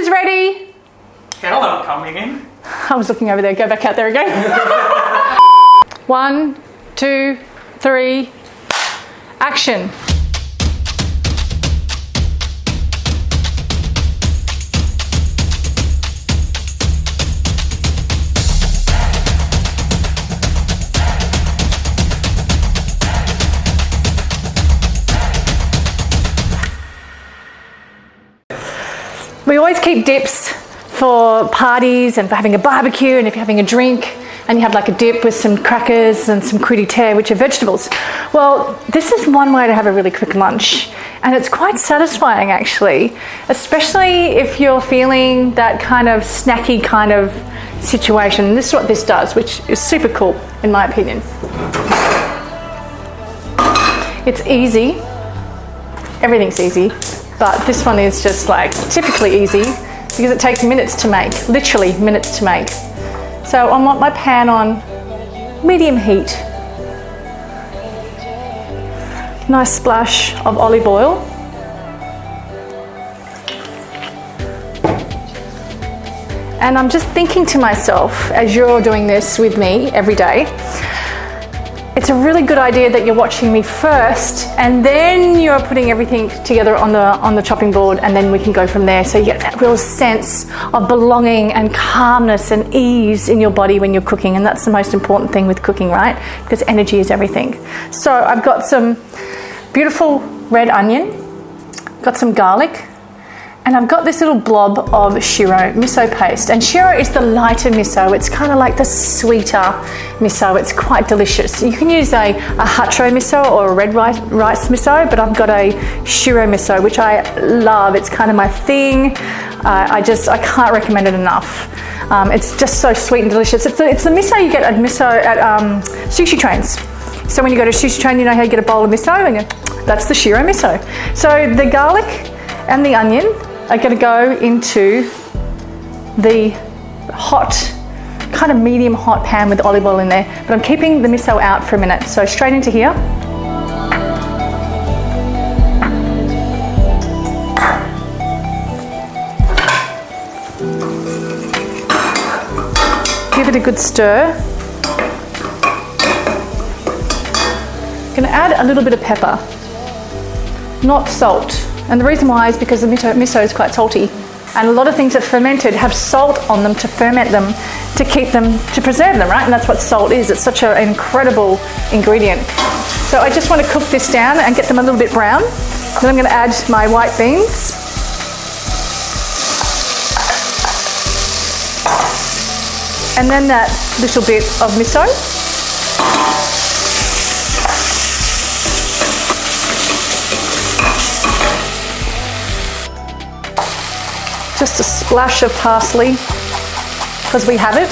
who's ready? Hell, I'm coming in. I was looking over there. Go back out there again. 1, 2, 3, action. We always keep dips for parties and for having a barbecue, and if you're having a drink and you have like a dip with some crackers and some crudité, which are vegetables. Well, this is one way to have a really quick lunch, and it's quite satisfying actually, especially if you're feeling that kind of snacky kind of situation. And this is what this does, which is super cool in my opinion. It's easy, everything's easy. But this one is just like typically easy because it takes minutes to make, literally minutes to make. So I want my pan on medium heat. Nice splash of olive oil. And I'm just thinking to myself, as you're doing this with me every day, it's a really good idea that you're watching me first and then you're putting everything together on the chopping board, and then we can go from there. So you get that real sense of belonging and calmness and ease in your body when you're cooking, and that's the most important thing with cooking, right? Because energy is everything. So I've got some beautiful red onion, got some garlic, and I've got this little blob of shiro miso paste. And shiro is the lighter miso. It's kind of like the sweeter miso. It's quite delicious. You can use a hacho miso or a red rice miso, but I've got a shiro miso, which I love. It's kind of my thing. I can't recommend it enough. It's just so sweet and delicious. It's the miso you get at sushi trains. So when you go to a sushi train, you know how you get a bowl of miso, and that's the shiro miso. So the garlic and the onion are going to go into the hot, kind of medium hot pan with olive oil in there, but I'm keeping the miso out for a minute. So straight into here. Give it a good stir. I'm going to add a little bit of pepper, not salt. And the reason why is because the miso is quite salty. And a lot of things that fermented have salt on them to ferment them, to keep them, to preserve them, right? And that's what salt is. It's such an incredible ingredient. So I just want to cook this down and get them a little bit brown. Then I'm going to add my white beans. And then that little bit of miso. Just a splash of parsley, because we have it.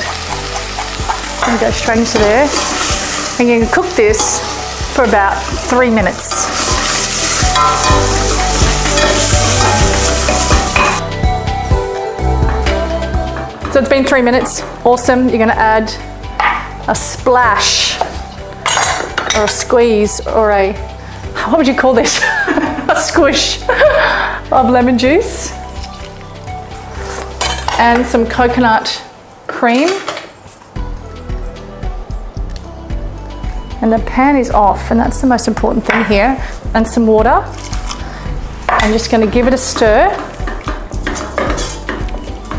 And go straight into there. And you can cook this for about 3 minutes. So it's been 3 minutes. Awesome. You're going to add a splash or a squeeze or a, what would you call this? A squish of lemon juice. And some coconut cream. And the pan is off, and that's the most important thing here. And some water. I'm just going to give it a stir.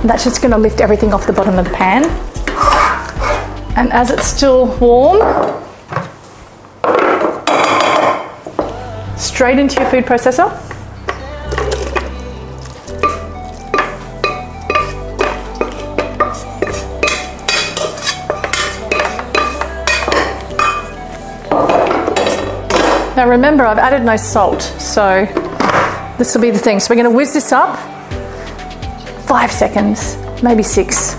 And that's just going to lift everything off the bottom of the pan. And as it's still warm, straight into your food processor. Now remember, I've added no salt, so this will be the thing. So we're going to whiz this up 5 seconds, maybe 6.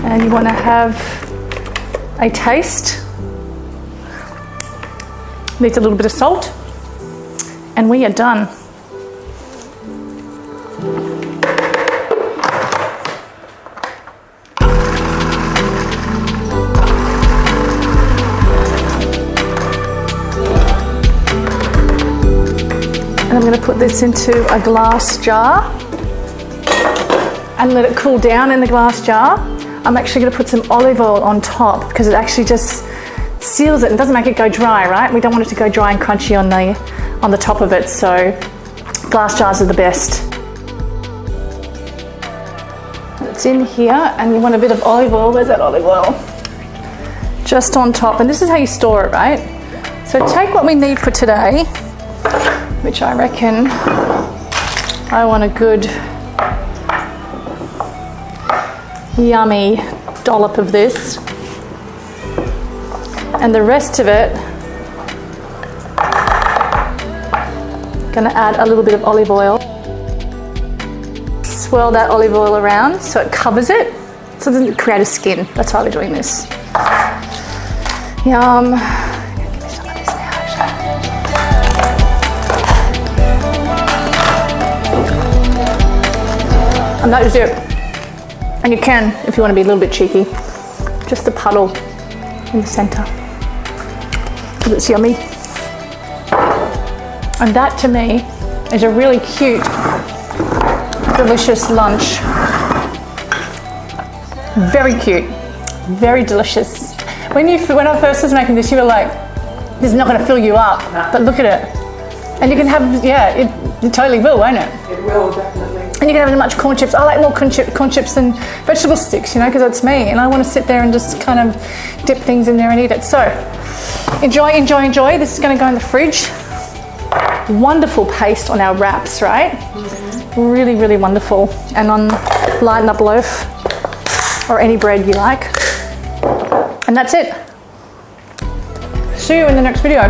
And you want to have a taste. Needs a little bit of salt. And we are done. going to put this into a glass jar and let it cool down in the glass jar. I'm actually going to put some olive oil on top because it actually just seals it and doesn't make it go dry, right? We don't want it to go dry and crunchy on the top of it, so glass jars are the best. It's in here, and you want a bit of olive oil. Where's that olive oil? Just on top, and this is how you store it, right? So take what we need for today, which I reckon I want a good yummy dollop of this, and the rest of it, gonna add a little bit of olive oil. Swirl that olive oil around so it covers it, so it doesn't create a skin. That's why we're doing this. Yum. Give me some of this now, actually. And that is it. And you can, if you want to be a little bit cheeky, just a puddle in the center, because it's yummy. And that to me is a really cute, delicious lunch. Very cute, very delicious. When I first was making this, you were like, this is not going to fill you up, but look at it. And you can have, yeah, it totally will, won't it? It will, definitely. And you can have as much corn chips. I like more corn chips than vegetable sticks, you know, because that's me. And I want to sit there and just kind of dip things in there and eat it. So enjoy, enjoy, enjoy. This is going to go in the fridge. Wonderful paste on our wraps, right? Mm-hmm. Really, really wonderful. And on lighten up loaf or any bread you like. And that's it. See you in the next video.